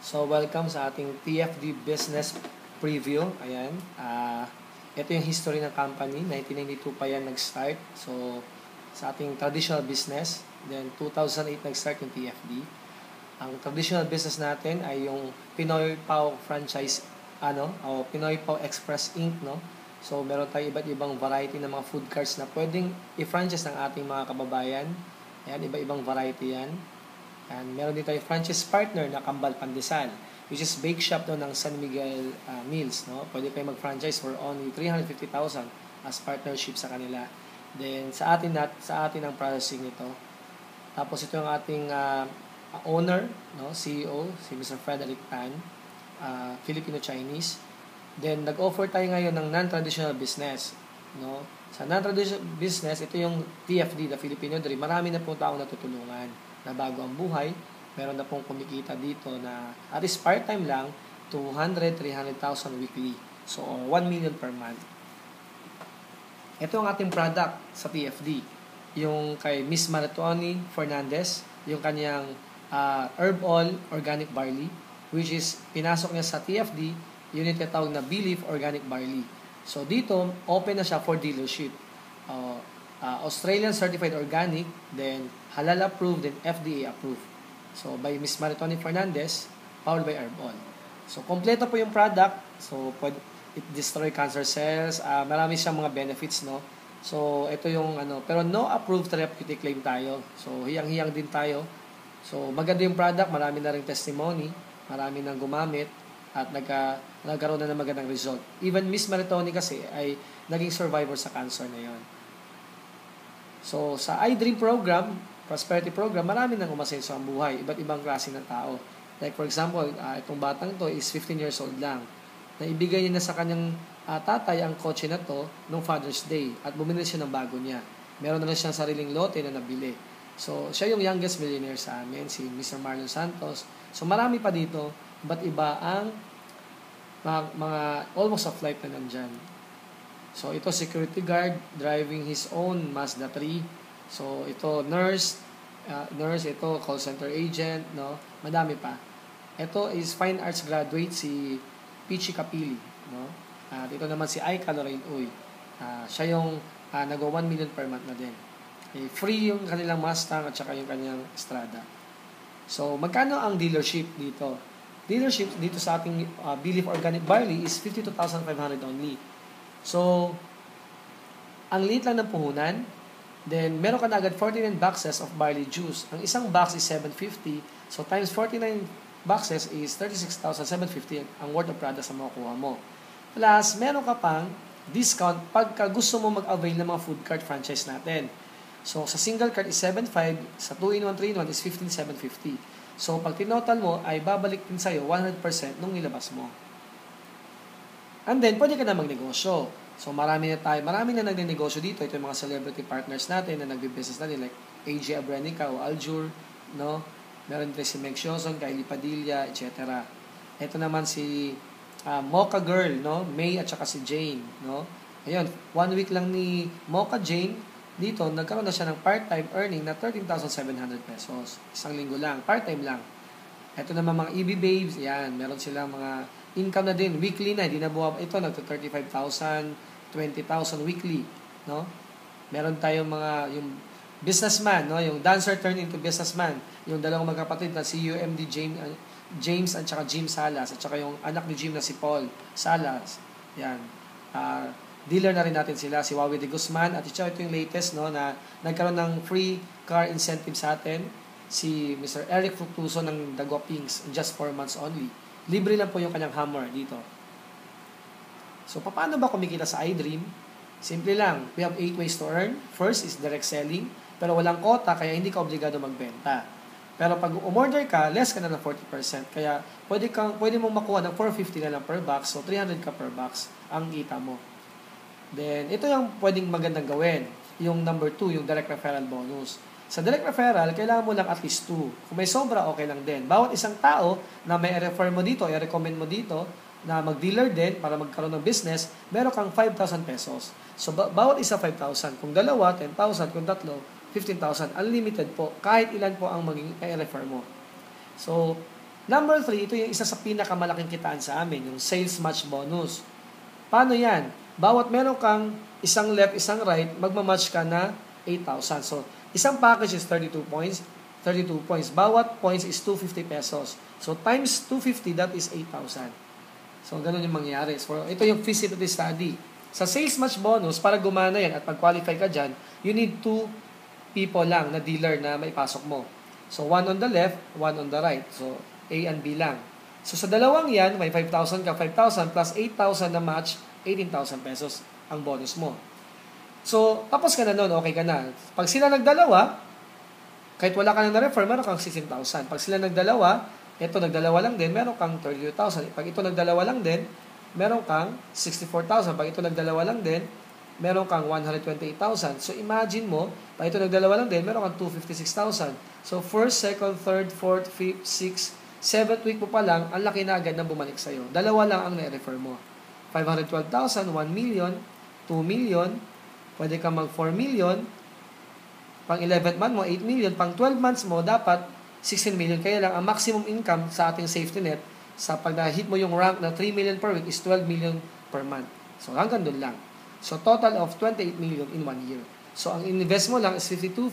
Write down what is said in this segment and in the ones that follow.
So, welcome sa ating TFD Business Preview. Ayan. Ito yung history ng company. 1992 pa yan nag-start. So, sa ating traditional business. Then, 2008 nag-start yung TFD. Ang traditional business natin ay yung Pinoy Pao franchise, o Pinoy Pao Express Inc., no? So, meron tayo iba't ibang variety ng mga food carts na pwedeng i-franchise ng ating mga kababayan. Ayan, iba-ibang variety yan. And meron din tayo franchise partner na Kambal Pandesal, which is bake shop ng San Miguel Mills, no? Pwede kayo mag-franchise for only 350,000 as partnership sa kanila. Then sa atin ang processing nito. Tapos ito yung ating owner, no, CEO, si Mr. Frederick Tan, Filipino-Chinese. Then nag-offer tayo ngayon ng non-traditional business, no? Sa non-traditional business, ito yung TFD, the Filipino Dream. Marami na po taong natutulungan na bago ang buhay. Meron na pong kumikita dito na at least part-time lang, 200-300,000 weekly. So, 1 million per month. Ito ang ating product sa TFD. Yung kay Miss Maratoni Fernandez, yung kanyang herb oil organic barley, which is pinasok niya sa TFD, yun yung tinatawag na Belief Organic Barley. So, dito, open na siya for dealership. Australian Certified Organic, then Halal Approved, then FDA Approved. So, by Miss Maritoni Fernandez, powered by Herbol. So, kompleto po yung product. So, it destroy cancer cells. Marami siyang mga benefits, no? So, ito yung pero no approved therapeutic claim tayo. So, hiyang-hiyang din tayo. So, maganda yung product. Marami na rin testimony. Marami nang gumamit. At nagkaroon na ng magandang result. Even Miss Maritoni kasi ay naging survivor sa cancer na yon. So, sa iDream program, prosperity program, marami nang umasenso ang buhay. Iba't ibang klase ng tao. Like for example, itong batang to is 15 years old lang. Naibigay niya na sa kanyang tatay ang kotse na to nung Father's Day at bumili siya ng bago niya. Meron na rin siyang sariling lote na nabili. So, siya yung youngest millionaire sa amin, si Mr. Marlon Santos. So, marami pa dito. Iba't iba ang mga almost of life na nandyan. So, ito security guard driving his own Mazda 3. So, ito nurse, ito call center agent, no? Madami pa. Ito is fine arts graduate si Pichi Kapili, no? At ito naman si Aika Lorraine Uy. Siya yung nag-1 million per month na din. Free yung kanilang Mustang at saka yung kanyang Estrada. So, magkano ang dealership dito? Dealership dito sa ating Belief Organic Barley is 52,500 only. So, ang liit lang ng puhunan, then meron ka na agad 49 boxes of barley juice. Ang isang box is 750, so times 49 boxes is 36,750 ang worth of products na makukuha mo. Plus, meron ka pang discount pagka gusto mo mag-avail ng mga food cart franchise natin. So, sa single cart is 7.5, sa 2-in-1, 3-in-1 is 15,750. So, pag tinotal mo, ay babalik din sa'yo 100% nung nilabas mo. And then, pwede ka na magnegosyo. So, marami na nagnegosyo dito. Ito yung mga celebrity partners natin na nagbe-business natin like AJ Abrenica o Aljur, no? Meron din si Meg Sioson, Kylie Padilla, etc. Ito naman si Mocha Girl, no? May at saka si Jane, no? Ayun, 1 week lang ni Mocha Jane, dito, nagkaroon na siya ng part-time earning na 13,700 pesos. Isang linggo lang, part-time lang. Ito naman mga EB Babes, yan, meron silang mga income na din, weekly na, hindi na buwab. Ito, nagto-35,000, 20,000 weekly, no? Meron tayong mga, yung businessman, no? Yung dancer turn into businessman. Yung dalawang magkapatid na si UMD James at saka Jim Salas, at saka yung anak ni Jim na si Paul Salas. Yan. Dealer na rin natin sila, si Wawi de Guzman, at ito yung latest, no, na nagkaroon ng free car incentive sa atin, si Mr. Eric Fructuso ng Dagwa Pinks in just 4 months only. Libre lang po yung kanyang Hummer dito. So, paano ba kumikita sa iDream? Simple lang. We have 8 ways to earn. First is direct selling, pero walang quota, kaya hindi ka obligado magbenta. Pero pag umorder ka, less ka na ng 40%. Kaya, pwede mong makuha ng 450 na lang per box, so 300 ka per box ang kita mo. Then, ito yung pwedeng magandang gawin. Yung number 2, yung direct referral bonus. Sa direct referral, kailangan mo lang at least 2. Kung may sobra, okay lang din. Bawat isang tao na may refer mo dito, i-recommend mo dito, na mag-dealer din para magkaroon ng business, meron kang 5,000 pesos. So, bawat isa 5,000. Kung dalawa, 10,000. Kung tatlo, 15,000. Unlimited po. Kahit ilan po ang maging i-refer mo. So, Number 3, ito yung isa sa pinakamalaking kitaan sa amin, yung sales match bonus. Paano yan? Bawat meron kang isang left, isang right, magmamatch ka na 8,000. So, isang package is 32 points. 32 points. Bawat points is 250 pesos. So, times 250, that is 8,000. So, ganun yung mangyayari. So, ito yung feasibility study. Sa sales match bonus, para gumana yan at pag-qualify ka dyan, you need 2 people lang na dealer na maipasok mo. So, 1 on the left, 1 on the right. So, A and B lang. So, sa dalawang yan, may 5,000 ka, 5,000 plus 8,000 na match, 18,000 pesos ang bonus mo. So, tapos ka na nun, okay ka na. Pag sila nagdalawa, kahit wala ka na na-refer, meron kang 16,000. Pag sila nagdalawa, ito nagdalawa lang din, meron kang 32,000. Pag ito nagdalawa lang din, meron kang 64,000. Pag ito nagdalawa lang din, meron kang 128,000. So, imagine mo, pag ito nagdalawa lang din, meron kang 256,000. So, first, second, third, fourth, fifth, sixth, 7th week mo pa lang, ang laki na agad na bumalik sa'yo. Dalawa lang ang na-refer mo. 512,000, 1 million, 2 million, pwede ka mag 4 million, pang 11th month mo, 8 million, pang 12 months mo, dapat 16 million. Kaya lang, ang maximum income sa ating safety net, sa pag na-hit mo yung rank na 3 million per week is 12 million per month. So, hanggang doon lang. So, total of 28 million in 1 year. So, ang invest mo lang is 52.5,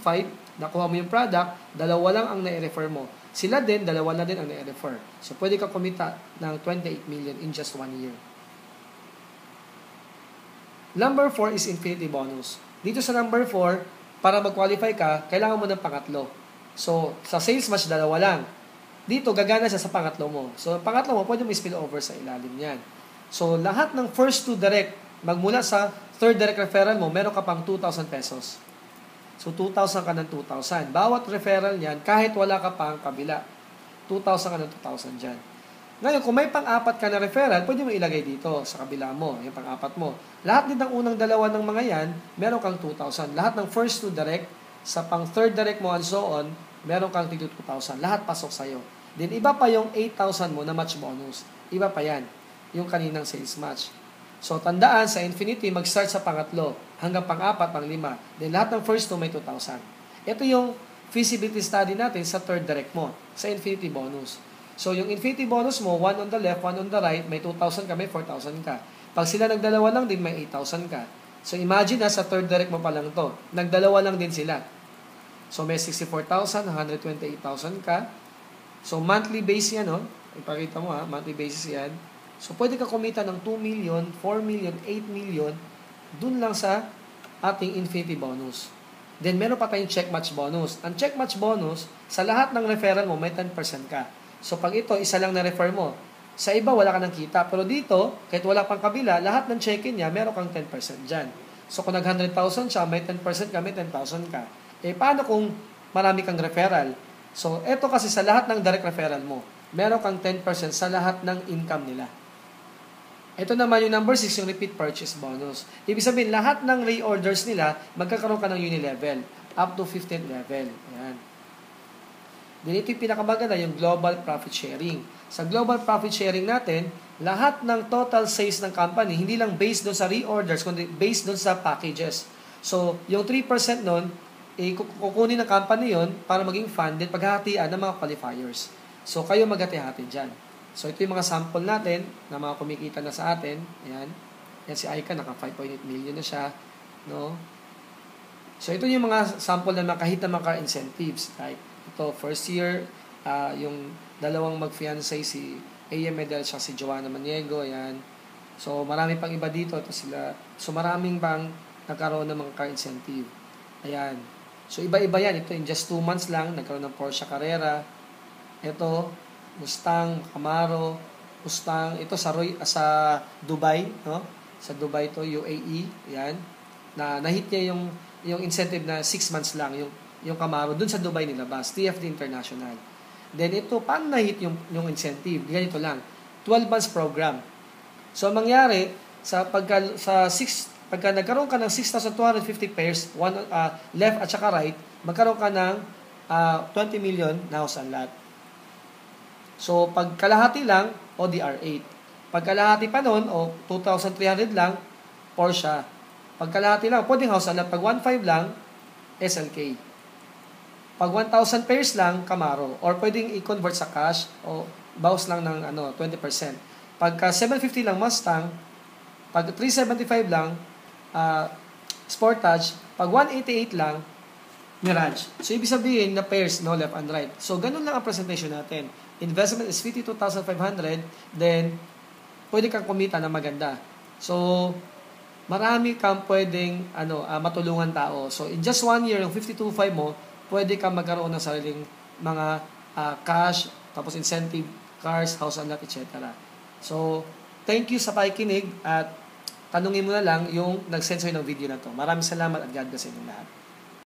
nakuha mo yung product, dalawa lang ang na-refer mo. Sila din, dalawa na din ang na-refer. So, pwede ka kumita ng 28 million in just 1 year. Number 4 is infinity bonus. Dito sa number 4, para mag-qualify ka, kailangan mo ng pangatlo. So, sa sales match, dalawa lang. Dito, gagana siya sa pangatlo mo. So, pangatlo mo, pwede mo spill over sa ilalim yan. So, lahat ng first 2 direct, magmula sa third direct referral mo, meron ka pang 2,000 pesos. So, 2,000 ka ng 2,000. Bawat referral yan, kahit wala ka pang kabila, 2,000 ka ng 2,000 dyan. Ngayon, kung may pang-apat ka na referral, pwede mo ilagay dito sa kabila mo, yung pang-apat mo. Lahat din ng unang dalawa ng mga yan, meron kang 2,000. Lahat ng first 2 direct, sa pang-third direct mo and so on, meron kang 2,000. Lahat pasok sa'yo. Then, iba pa yung 8,000 mo na match bonus. Iba pa yan, yung kaninang sales match. So, tandaan, sa infinity, mag-start sa pangatlo, hanggang pang-apat, pang-lima. Then, lahat ng first 2 may 2,000. Ito yung feasibility study natin sa third direct mo, sa infinity bonus. So, yung infinity bonus mo, 1 on the left, 1 on the right, may 2,000 ka, may 4,000 ka. Pag sila nagdalawa lang din, may 8,000 ka. So, imagine na sa third direct mo pa lang to. Nagdalawa lang din sila. So, may 64,000, 128,000 ka. So, monthly base yan, no? Ipakita mo, ha? Monthly basis yan. So, pwede ka kumita ng 2 million, 4 million, 8 million, dun lang sa ating infinity bonus. Then, meron pa tayong check match bonus. Ang check match bonus, sa lahat ng referral mo, may 10% ka. So, pag ito, isa lang na refer mo. Sa iba, wala ka nang kita. Pero dito, kahit wala pang kabila, lahat ng check-in niya, meron kang 10% dyan. So, kung nag-100,000 siya, may 10% ka, may 10,000 ka. Eh, paano kung marami kang referral? So, eto kasi sa lahat ng direct referral mo, meron kang 10% sa lahat ng income nila. Ito naman yung number 6, yung repeat purchase bonus. Ibig sabihin, lahat ng reorders nila, magkakaroon ka ng uni-level, up to 15th level. Ayan. Then ito yung pinakamaganda, yung global profit sharing. Sa global profit sharing natin, lahat ng total sales ng company, hindi lang based doon sa reorders, kundi based doon sa packages. So, yung 3% nun, kukunin ng company yon para maging funded, paghahatian ng mga qualifiers. So, kayo maghati-hati dyan. So, ito yung mga sample natin na mga kumikita na sa atin. Ayan. Yan si Aika, naka 5.8 million na siya. No? So, ito yung mga sample na kahit na mga incentives. Like, ito, first year, yung dalawang mag-fiancé, si A.M. Medel at si Joanna Maniego. Ayan. So, marami pang iba dito. Ito sila. So, maraming bang nagkaroon ng mga car incentive. Ayan. So, iba-iba yan. Ito, in just 2 months lang, nagkaroon ng Porsche Carrera. Ito, Mustang, Camaro, Mustang. Ito sa Dubai, no? Sa Dubai to, UAE. Ayan. Nahit niya yung incentive na 6 months lang, yung Camaro, dun sa Dubai nilabas, TFD International. Then ito, paano nahit yung incentive? Ganito lang, 12 months program. So, ang mangyari, pagka nagkaroon ka ng 6,250 pairs, left at saka right, magkaroon ka ng 20 million na house and lot. So, pag kalahati lang, ODR8. Pag kalahati pa nun, 2,300 lang, Porsche. Pag kalahati lang, pwedeng house and lot. Pag 1,500 lang, SLK. Pag 1,000 pairs lang, Camaro. Or pwedeng i-convert sa cash, o bawas lang ng 20%. Pagka 750 lang Mustang, pag 375 lang Sportage, pag 188 lang Mirage. So, ibig sabihin na pairs, no, left and right. So, ganun lang ang presentation natin. Investment is 52,500, then, pwede kang kumita na maganda. So, marami kang pwedeng matulungan tao. So, in just 1 year, yung 52.5 mo, pwede kang magkaroon ng sariling mga cash, tapos incentive, cars, house and lot, etc. So, thank you sa pakikinig at tanungin mo na lang yung nag-send sa'yo ng video na to. Maraming salamat at God bless sa inyong lahat.